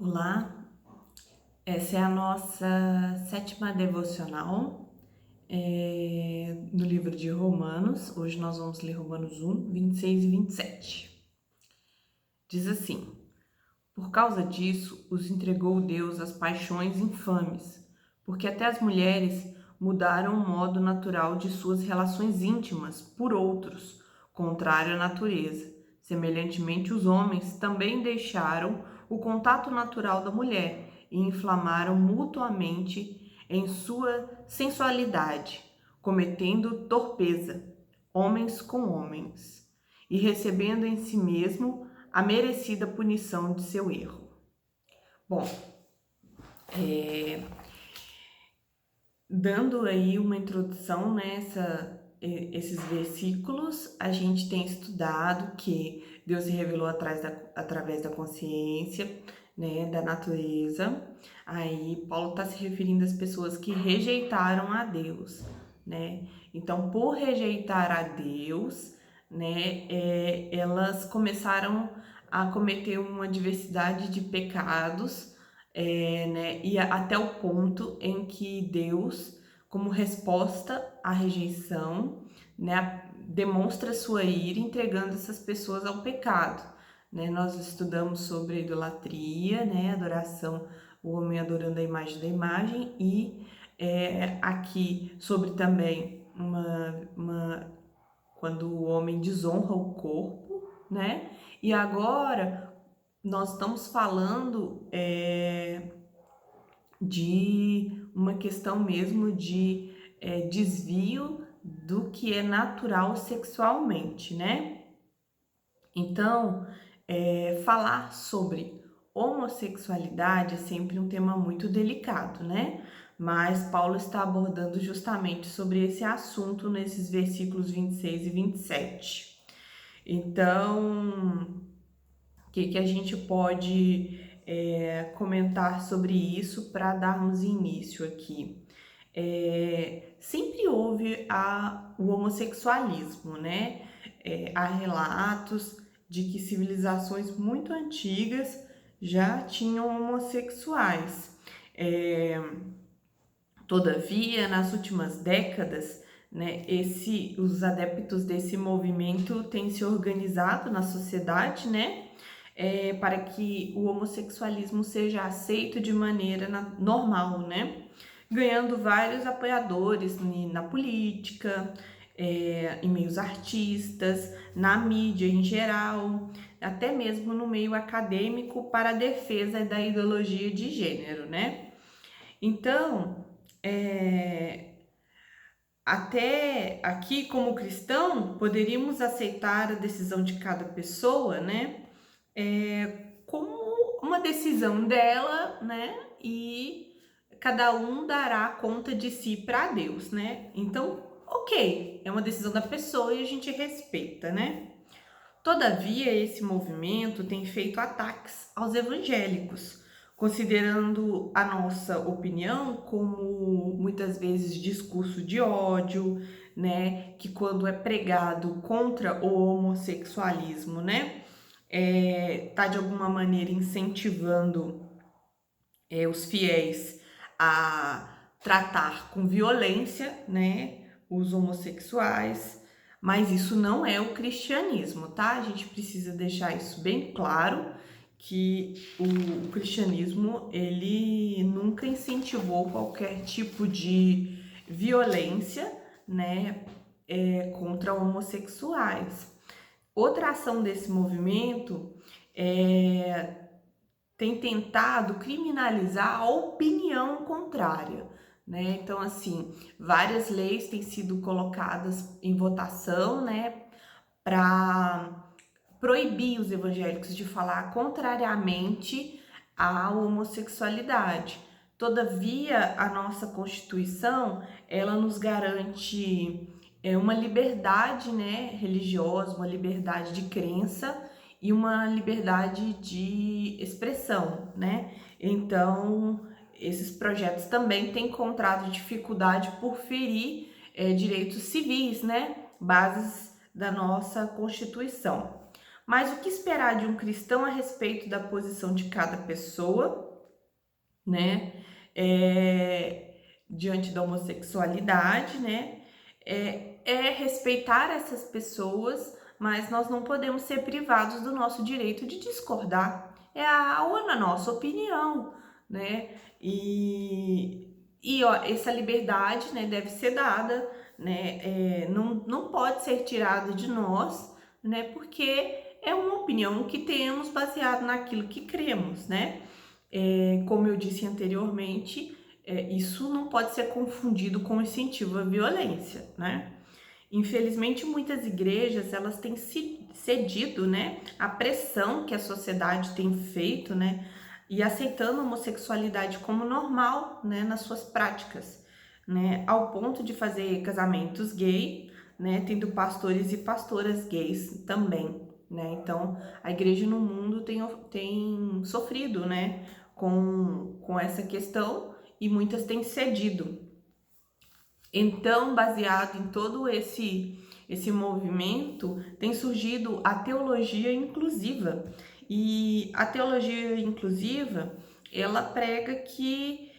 Olá, essa é a nossa sétima devocional no livro de Romanos. Hoje nós vamos ler Romanos 1, 26 e 27. Diz assim: Por causa disso, os entregou Deus às paixões infames, porque até as mulheres mudaram o modo natural de suas relações íntimas por outros, contrário à natureza. Semelhantemente, os homens também deixaram o contato natural da mulher e inflamaram mutuamente em sua sensualidade, cometendo torpeza, homens com homens, e recebendo em si mesmo a merecida punição de seu erro. Bom, dando aí uma introdução esses versículos, a gente tem estudado que Deus se revelou através da consciência, né, da natureza. Aí Paulo está se referindo às pessoas que rejeitaram a Deus, né? Então, por rejeitar a Deus, né, elas começaram a cometer uma diversidade de pecados, né, e até o ponto em que Deus, como resposta à rejeição, né, demonstra sua ira entregando essas pessoas ao pecado. Né? Nós estudamos sobre idolatria, né, adoração, o homem adorando a imagem, e aqui sobre também quando o homem desonra o corpo, né? E agora nós estamos falando de uma questão mesmo de desvio do que é natural sexualmente, né? Então, falar sobre homossexualidade é sempre um tema muito delicado, né? Mas Paulo está abordando justamente sobre esse assunto nesses versículos 26 e 27. Então, o que a gente pode comentar sobre isso para darmos início aqui? Sempre houve o homossexualismo, né? Há relatos de que civilizações muito antigas já tinham homossexuais. Todavia, nas últimas décadas, né, os adeptos desse movimento têm se organizado na sociedade, né, para que o homossexualismo seja aceito de maneira normal, né, ganhando vários apoiadores na política, em meios artistas, na mídia em geral, até mesmo no meio acadêmico para a defesa da ideologia de gênero, né? Então, até aqui, como cristão, poderíamos aceitar a decisão de cada pessoa, né? Como uma decisão dela, né? E cada um dará conta de si para Deus, né? Então, ok, é uma decisão da pessoa e a gente respeita, né? Todavia, esse movimento tem feito ataques aos evangélicos, considerando a nossa opinião como muitas vezes discurso de ódio, né, que quando é pregado contra o homossexualismo, né, tá de alguma maneira incentivando os fiéis a tratar com violência, né, os homossexuais, mas isso não é o cristianismo, tá? A gente precisa deixar isso bem claro, que o cristianismo, ele nunca incentivou qualquer tipo de violência, né, contra homossexuais. Outra ação desse movimento tem tentado criminalizar a opinião contrária, né? Então, assim, várias leis têm sido colocadas em votação, né, para proibir os evangélicos de falar contrariamente à homossexualidade. Todavia, a nossa Constituição, ela nos garante uma liberdade, né, religiosa, uma liberdade de crença e uma liberdade de expressão, né? Então, esses projetos também têm encontrado dificuldade por ferir direitos civis, né? Bases da nossa Constituição. Mas o que esperar de um cristão a respeito da posição de cada pessoa, né? Diante da homossexualidade, né? É respeitar essas pessoas, mas nós não podemos ser privados do nosso direito de discordar. É a nossa opinião, né? Ó, essa liberdade, né, deve ser dada, né? Não pode ser tirada de nós, né? Porque é uma opinião que temos baseado naquilo que cremos, né? Como eu disse anteriormente, isso não pode ser confundido com incentivo à violência, né? Infelizmente, muitas igrejas, elas têm cedido, né, à pressão que a sociedade tem feito, né, e aceitando a homossexualidade como normal, né, nas suas práticas, né, ao ponto de fazer casamentos gay, né, tendo pastores e pastoras gays também, né. Então, a igreja no mundo tem sofrido, né, com essa questão, e muitas têm cedido. Então, baseado em todo esse movimento, tem surgido a teologia inclusiva. E a teologia inclusiva, ela prega que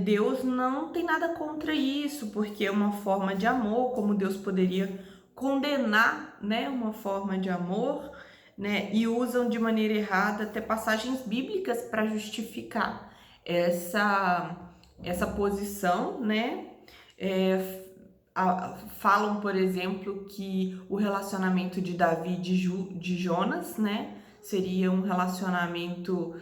Deus não tem nada contra isso, porque é uma forma de amor, como Deus poderia condenar, né, uma forma de amor, né, e usam de maneira errada até passagens bíblicas para justificar essa posição, né? Falam, por exemplo, que o relacionamento de Davi e de Jonas, né, seria um relacionamento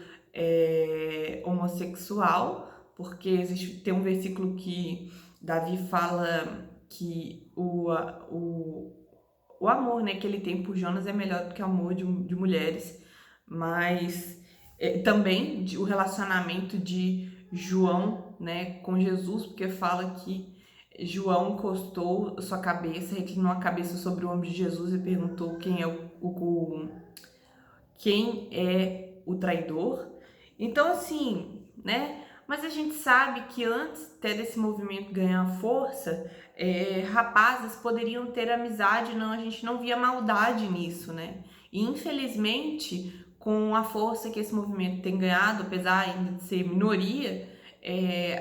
homossexual, porque tem um versículo que Davi fala que o amor, né, que ele tem por Jonas é melhor do que o amor de mulheres, mas também o relacionamento de João, né, com Jesus, porque fala que João encostou sua cabeça, reclinou a cabeça sobre o ombro de Jesus e perguntou quem é o traidor. Então, assim, né? Mas a gente sabe que antes até desse movimento ganhar força, rapazes poderiam ter amizade, não, a gente não via maldade nisso, né? E infelizmente, com a força que esse movimento tem ganhado, apesar ainda de ser minoria,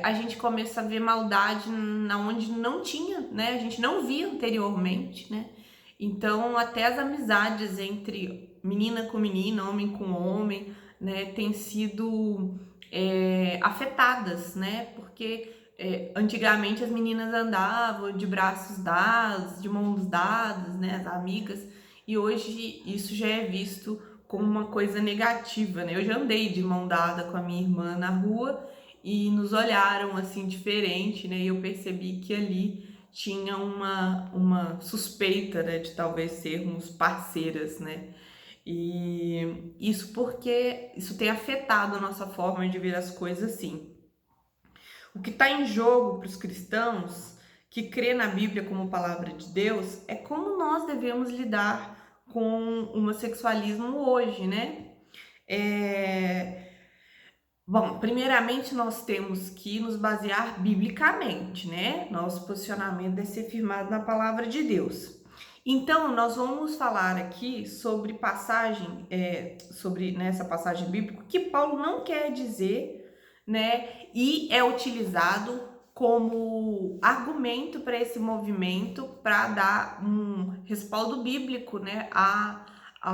a gente começa a ver maldade na onde não tinha, né? A gente não via anteriormente, né? Então, até as amizades entre menina com menina, homem com homem, né, têm sido afetadas, né? Porque antigamente as meninas andavam de braços dados, de mãos dadas, né? As amigas, e hoje isso já é visto como uma coisa negativa, né? Eu já andei de mão dada com a minha irmã na rua e nos olharam assim diferente, né? E eu percebi que ali tinha uma suspeita, né, de talvez sermos parceiras, né? E isso porque isso tem afetado a nossa forma de ver as coisas assim. O que está em jogo para os cristãos que crê na Bíblia como palavra de Deus é como nós devemos lidar com o homossexualismo hoje, né? Bom, primeiramente nós temos que nos basear biblicamente, né? Nosso posicionamento deve ser firmado na palavra de Deus. Então, nós vamos falar aqui sobre nessa passagem bíblica, que Paulo não quer dizer, né? E é utilizado como argumento para esse movimento, para dar um respaldo bíblico, né, à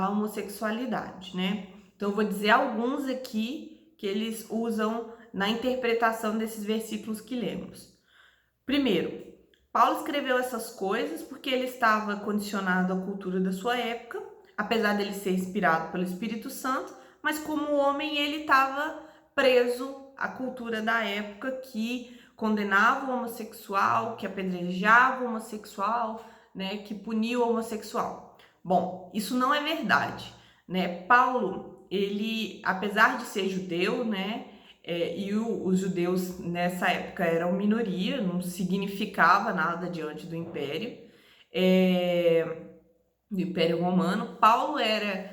homossexualidade, né? Então, eu vou dizer alguns aqui que eles usam na interpretação desses versículos que lemos. Primeiro, Paulo escreveu essas coisas porque ele estava condicionado à cultura da sua época, apesar dele ser inspirado pelo Espírito Santo, mas como homem ele estava preso à cultura da época que condenava o homossexual, que apedrejava o homossexual, né, que punia o homossexual. Bom, isso não é verdade, né? Paulo, ele, apesar de ser judeu, né, os judeus nessa época eram minoria, não significava nada diante do Império Romano. Paulo era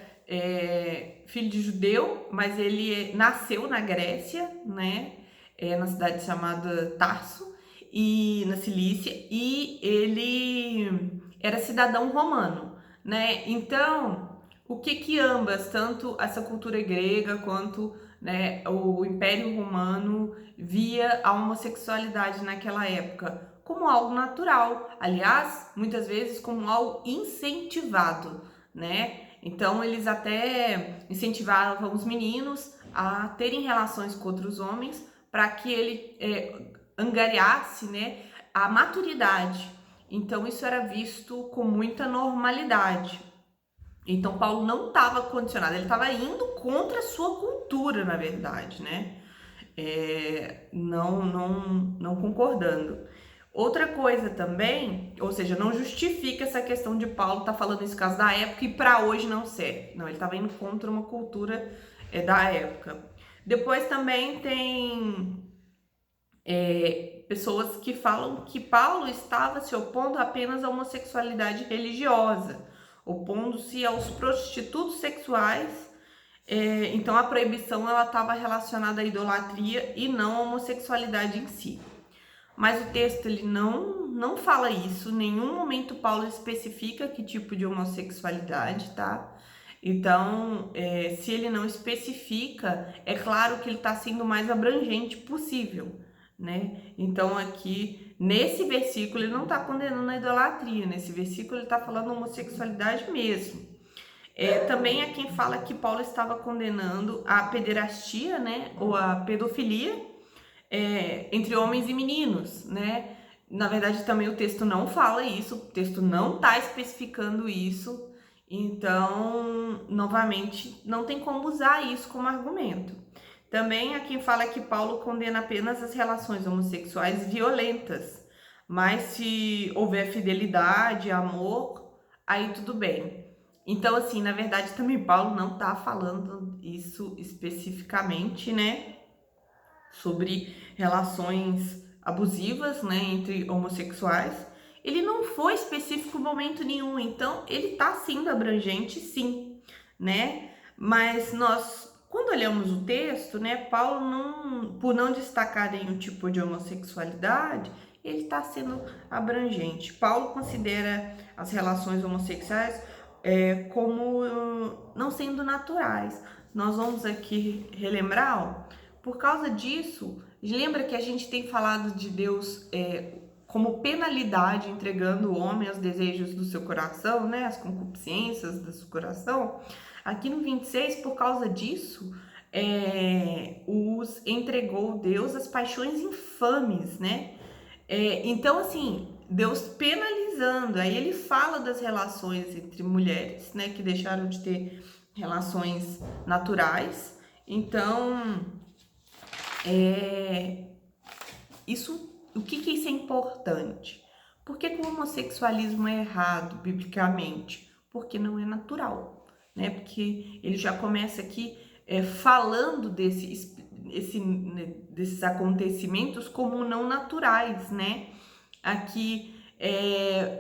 filho de judeu, mas ele nasceu na Grécia, né, na cidade chamada Tarso, e na Cilícia, e ele era cidadão romano, né? Então, o que que ambas, tanto essa cultura grega quanto, né, o Império Romano, via a homossexualidade naquela época como algo natural, aliás, muitas vezes como algo incentivado, né? Então eles até incentivavam os meninos a terem relações com outros homens para que ele angariasse, né, a maturidade. Então isso era visto com muita normalidade. Então Paulo não estava condicionado, ele estava indo contra a sua cultura, na verdade, né? Não concordando. Outra coisa também, ou seja, não justifica essa questão de Paulo estar falando isso caso da época e para hoje não serve. Não, ele estava indo contra uma cultura da época. Depois também tem pessoas que falam que Paulo estava se opondo apenas à homossexualidade religiosa, opondo-se aos prostitutos sexuais. Então a proibição ela estava relacionada à idolatria e não à homossexualidade em si. Mas o texto ele não fala isso, em nenhum momento Paulo especifica que tipo de homossexualidade, tá? Então, se ele não especifica, é claro que ele está sendo o mais abrangente possível, né? Então, aqui, nesse versículo, ele não está condenando a idolatria, nesse versículo ele está falando homossexualidade mesmo. Também é quem fala que Paulo estava condenando a pederastia, né? Ou a pedofilia, entre homens e meninos, né? Na verdade, também o texto não fala isso, o texto não está especificando isso, então, novamente, não tem como usar isso como argumento. Também há quem fala que Paulo condena apenas as relações homossexuais violentas, mas se houver fidelidade, amor, aí tudo bem. Então, assim, na verdade, também Paulo não está falando isso especificamente, né? Sobre relações abusivas, né, entre homossexuais. Ele não foi específico em momento nenhum, então ele está sendo abrangente, sim, né? Mas nós, quando olhamos o texto, né, Paulo não, por não destacar nenhum tipo de homossexualidade, ele está sendo abrangente. Paulo considera as relações homossexuais como não sendo naturais. Nós vamos aqui relembrar, ó, por causa disso, lembra que a gente tem falado de Deus como penalidade, entregando o homem aos desejos do seu coração, né? As concupiscências do seu coração. Aqui no 26, por causa disso, os entregou Deus às paixões infames, né? Então, assim, Deus penalizando. Aí ele fala das relações entre mulheres, né? Que deixaram de ter relações naturais. Então, o que isso é importante? Por que o homossexualismo é errado biblicamente? Porque não é natural, né? Porque ele já começa aqui falando desses acontecimentos como não naturais, né? Aqui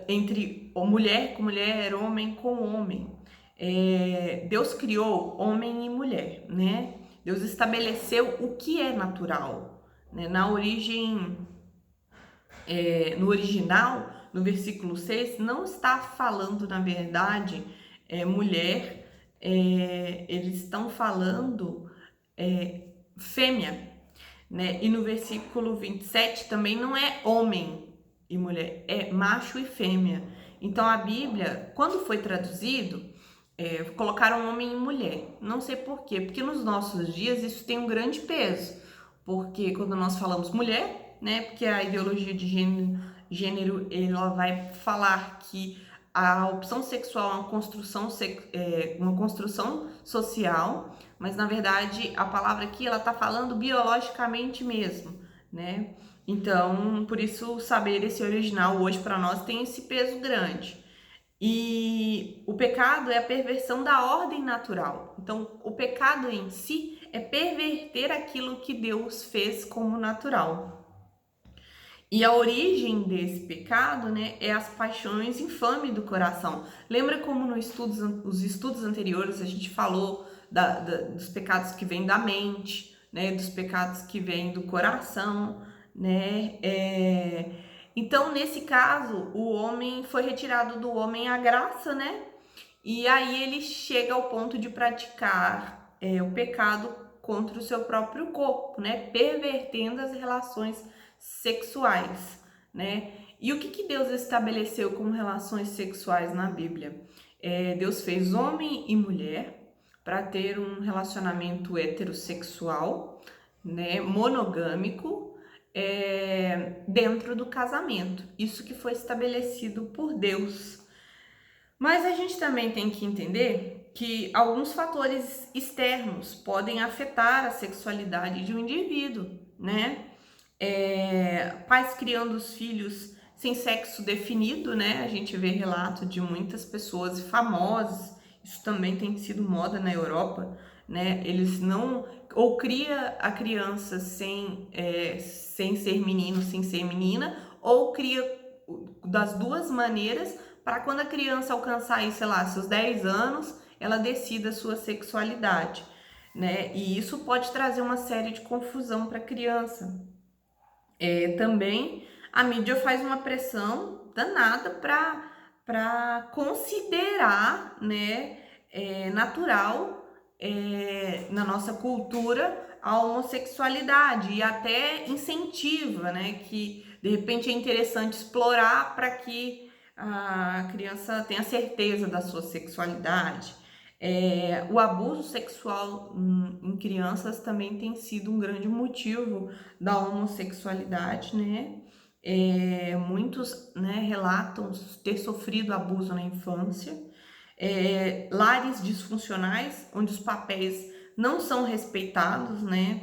entre mulher com mulher, homem com homem. Deus criou homem e mulher, né? Deus estabeleceu o que é natural, né? Na origem, no original, no versículo 6, não está falando, na verdade, mulher, eles estão falando fêmea, né? E no versículo 27 também não é homem e mulher, é macho e fêmea. Então a Bíblia, quando foi traduzido, colocaram homem e mulher. Não sei por quê, porque nos nossos dias isso tem um grande peso. Porque quando nós falamos mulher, né, porque a ideologia de gênero ela vai falar que a opção sexual é uma construção social, mas na verdade a palavra aqui ela tá falando biologicamente mesmo, né? Então, por isso saber esse original hoje para nós tem esse peso grande. E o pecado é a perversão da ordem natural. Então, o pecado em si é perverter aquilo que Deus fez como natural. E a origem desse pecado, né, é as paixões infames do coração. Lembra como os estudos anteriores a gente falou dos pecados que vêm da mente, né, dos pecados que vêm do coração, né? Então, nesse caso, o homem foi retirado do homem a graça, né? E aí ele chega ao ponto de praticar o pecado contra o seu próprio corpo, né? Pervertendo as relações sexuais, né? E o que Deus estabeleceu como relações sexuais na Bíblia? Deus fez homem e mulher para ter um relacionamento heterossexual, né? Monogâmico, dentro do casamento. Isso que foi estabelecido por Deus. Mas a gente também tem que entender que alguns fatores externos podem afetar a sexualidade de um indivíduo, né? Pais criando os filhos sem sexo definido, né? A gente vê relato de muitas pessoas famosas, isso também tem sido moda na Europa, né? Eles não, ou cria a criança sem ser menino, sem ser menina, ou cria das duas maneiras, para quando a criança alcançar aí, sei lá, seus 10 anos, ela decida a sua sexualidade, né? E isso pode trazer uma série de confusão para a criança. Também a mídia faz uma pressão danada para considerar, né, natural na nossa cultura a homossexualidade e até incentiva, né, que de repente é interessante explorar para que a criança tenha certeza da sua sexualidade. O abuso sexual em crianças também tem sido um grande motivo da homossexualidade, né? Muitos, né, relatam ter sofrido abuso na infância. Lares disfuncionais, onde os papéis não são respeitados, né?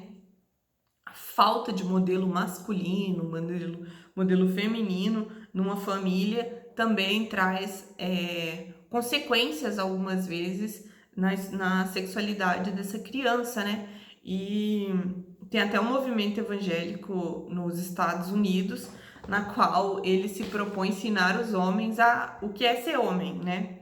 A falta de modelo masculino, modelo feminino numa família também traz consequências algumas vezes na sexualidade dessa criança, né? E tem até um movimento evangélico nos Estados Unidos, na qual ele se propõe ensinar os homens o que é ser homem, né?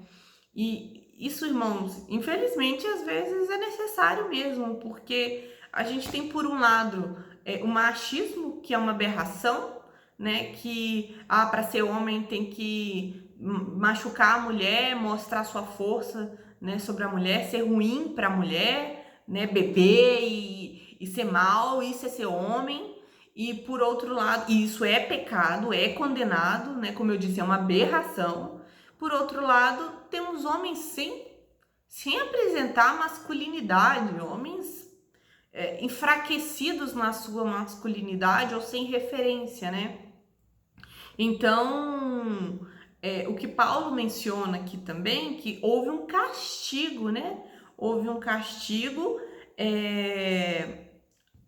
E isso, irmãos, infelizmente, às vezes é necessário mesmo, porque a gente tem, por um lado, o machismo, que é uma aberração, né? Que para ser homem tem que machucar a mulher, mostrar sua força, né, sobre a mulher, ser ruim para a mulher, né? Beber e ser mal, isso é ser homem. E por outro lado, isso é pecado, é condenado, né? Como eu disse, é uma aberração. Por outro lado, temos homens sem apresentar masculinidade, homens enfraquecidos na sua masculinidade ou sem referência, né? Então, o que Paulo menciona aqui também, que houve um castigo, né? Houve um castigo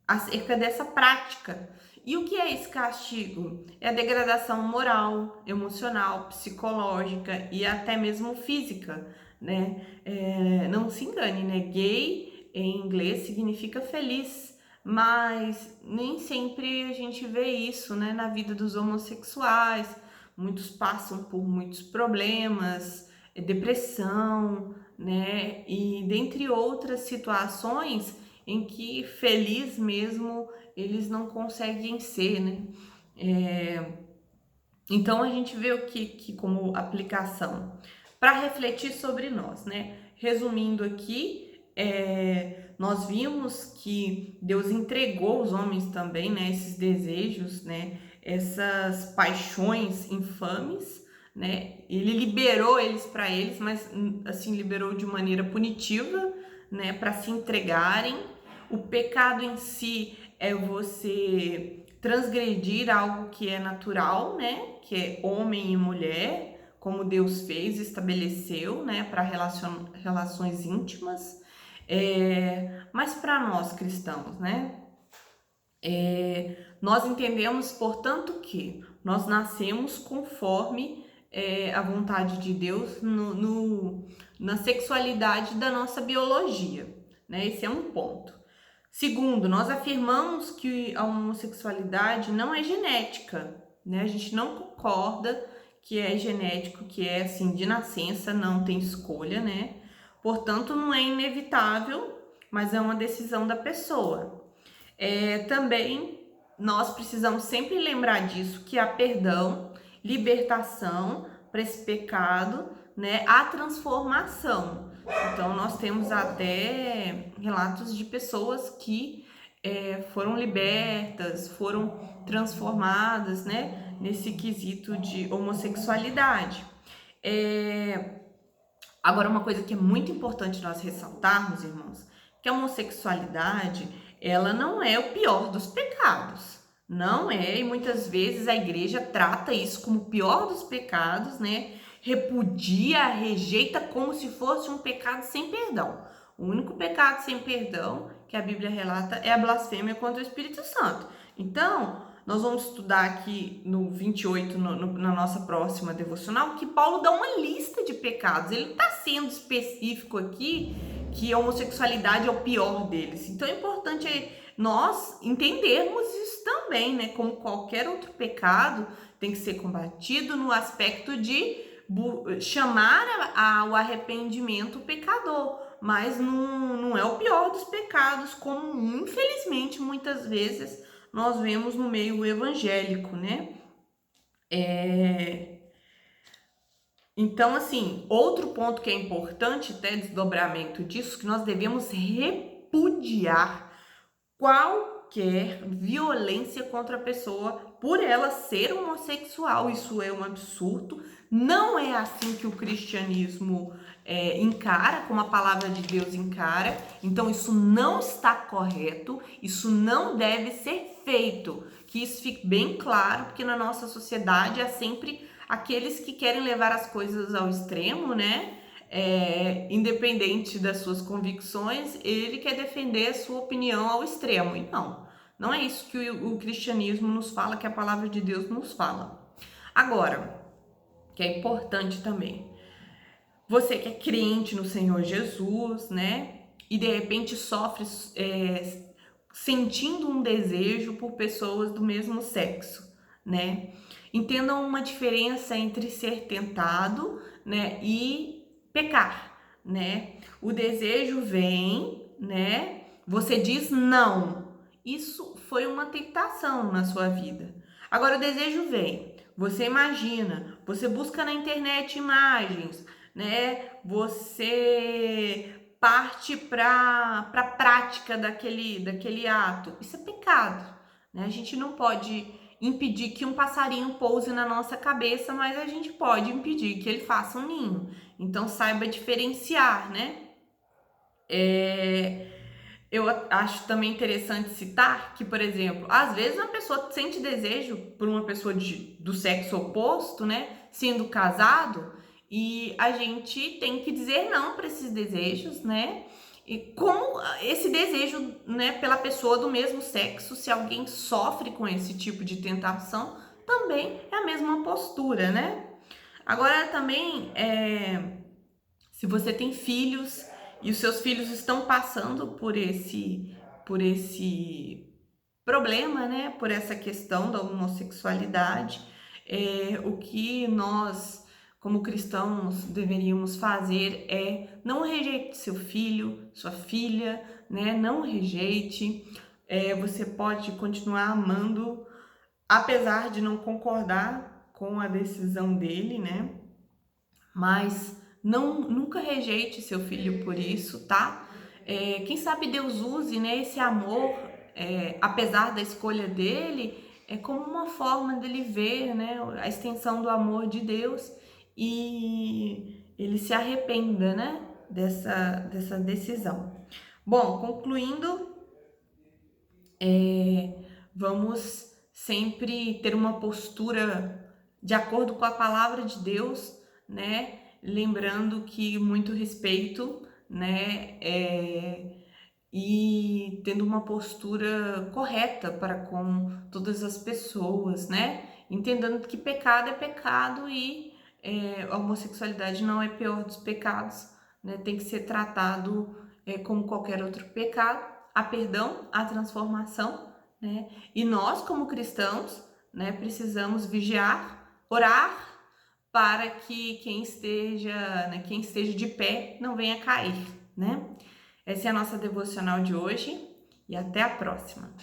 acerca dessa prática. E o que é esse castigo? É a degradação moral, emocional, psicológica e até mesmo física, né? Não se engane, né? Gay em inglês significa feliz, mas nem sempre a gente vê isso, né, na vida dos homossexuais. Muitos passam por muitos problemas, depressão, né? E dentre outras situações em que feliz mesmo eles não conseguem ser, né? Então a gente vê o que como aplicação para refletir sobre nós, né? Resumindo aqui, nós vimos que Deus entregou os homens também, né? Esses desejos, né? Essas paixões infames, né? Ele liberou eles para eles, mas assim liberou de maneira punitiva, né? Para se entregarem. O pecado em si é você transgredir algo que é natural, né? Que é homem e mulher, como Deus fez, estabeleceu, né? Para relações íntimas. Mas para nós cristãos, né? Nós entendemos, portanto, que nós nascemos conforme a vontade de Deus na sexualidade da nossa biologia, né? Esse é um ponto. Segundo, nós afirmamos que a homossexualidade não é genética, né? A gente não concorda que é genético, que é assim, de nascença, não tem escolha, né? Portanto, não é inevitável, mas é uma decisão da pessoa. Também nós precisamos sempre lembrar disso, que há perdão, libertação para esse pecado, né, a transformação. Então, nós temos até relatos de pessoas que foram libertas, foram transformadas, né, nesse quesito de homossexualidade. Agora, uma coisa que é muito importante nós ressaltarmos, irmãos, que a homossexualidade, ela não é o pior dos pecados. Não é, e muitas vezes a igreja trata isso como o pior dos pecados, né? Repudia, rejeita como se fosse um pecado sem perdão. O único pecado sem perdão que a Bíblia relata é a blasfêmia contra o Espírito Santo. Então, nós vamos estudar aqui no 28, na nossa próxima devocional, que Paulo dá uma lista de pecados. Ele está sendo específico aqui que a homossexualidade é o pior deles. Então, é importante nós entendermos isso também, né? Como qualquer outro pecado, tem que ser combatido no aspecto de chamar ao arrependimento o pecador, mas não é o pior dos pecados, como infelizmente muitas vezes nós vemos no meio evangélico, né? Então, assim, outro ponto que é importante, até desdobramento disso, que nós devemos repudiar qualquer violência contra a pessoa por ela ser homossexual. Isso é um absurdo. Não é assim que o cristianismo encara, como a palavra de Deus encara. Então, isso não está correto, isso não deve ser feito. Que isso fique bem claro, porque na nossa sociedade há sempre aqueles que querem levar as coisas ao extremo, né? Independente das suas convicções, ele quer defender a sua opinião ao extremo. E não é isso que o cristianismo nos fala, que a palavra de Deus nos fala. Agora, que é importante também, você que é crente no Senhor Jesus, né? E de repente sofre sentindo um desejo por pessoas do mesmo sexo, né? Entendam uma diferença entre ser tentado, né, e pecar, né? O desejo vem, né? Você diz não. Isso foi uma tentação na sua vida. Agora o desejo vem. Você imagina, você busca na internet imagens, né? Você parte para a prática daquele ato. Isso é pecado, né? A gente não pode impedir que um passarinho pouse na nossa cabeça, mas a gente pode impedir que ele faça um ninho. Então saiba diferenciar, né? Eu acho também interessante citar que, por exemplo, às vezes uma pessoa sente desejo por uma pessoa do sexo oposto, né? Sendo casado, e a gente tem que dizer não para esses desejos, né? E como esse desejo, né, pela pessoa do mesmo sexo, se alguém sofre com esse tipo de tentação, também é a mesma postura, né? Agora também, se você tem filhos e os seus filhos estão passando por esse problema, né? Por essa questão da homossexualidade, o que nós, como cristãos, deveríamos fazer é não rejeite seu filho, sua filha, né? Não rejeite. Você pode continuar amando, apesar de não concordar com a decisão dele, né? Mas nunca rejeite seu filho por isso, tá? Quem sabe Deus use, né, esse amor, apesar da escolha dele, como uma forma dele ver, né, a extensão do amor de Deus e ele se arrependa, né, dessa decisão. Bom, concluindo, vamos sempre ter uma postura de acordo com a palavra de Deus, né? Lembrando que muito respeito, né? E tendo uma postura correta para com todas as pessoas, né? Entendendo que pecado é pecado e a homossexualidade não é pior dos pecados, né? Tem que ser tratado como qualquer outro pecado. Há perdão, há transformação, né? E nós, como cristãos, né, precisamos vigiar, orar, para que quem esteja de pé não venha cair, né? Essa é a nossa devocional de hoje e até a próxima.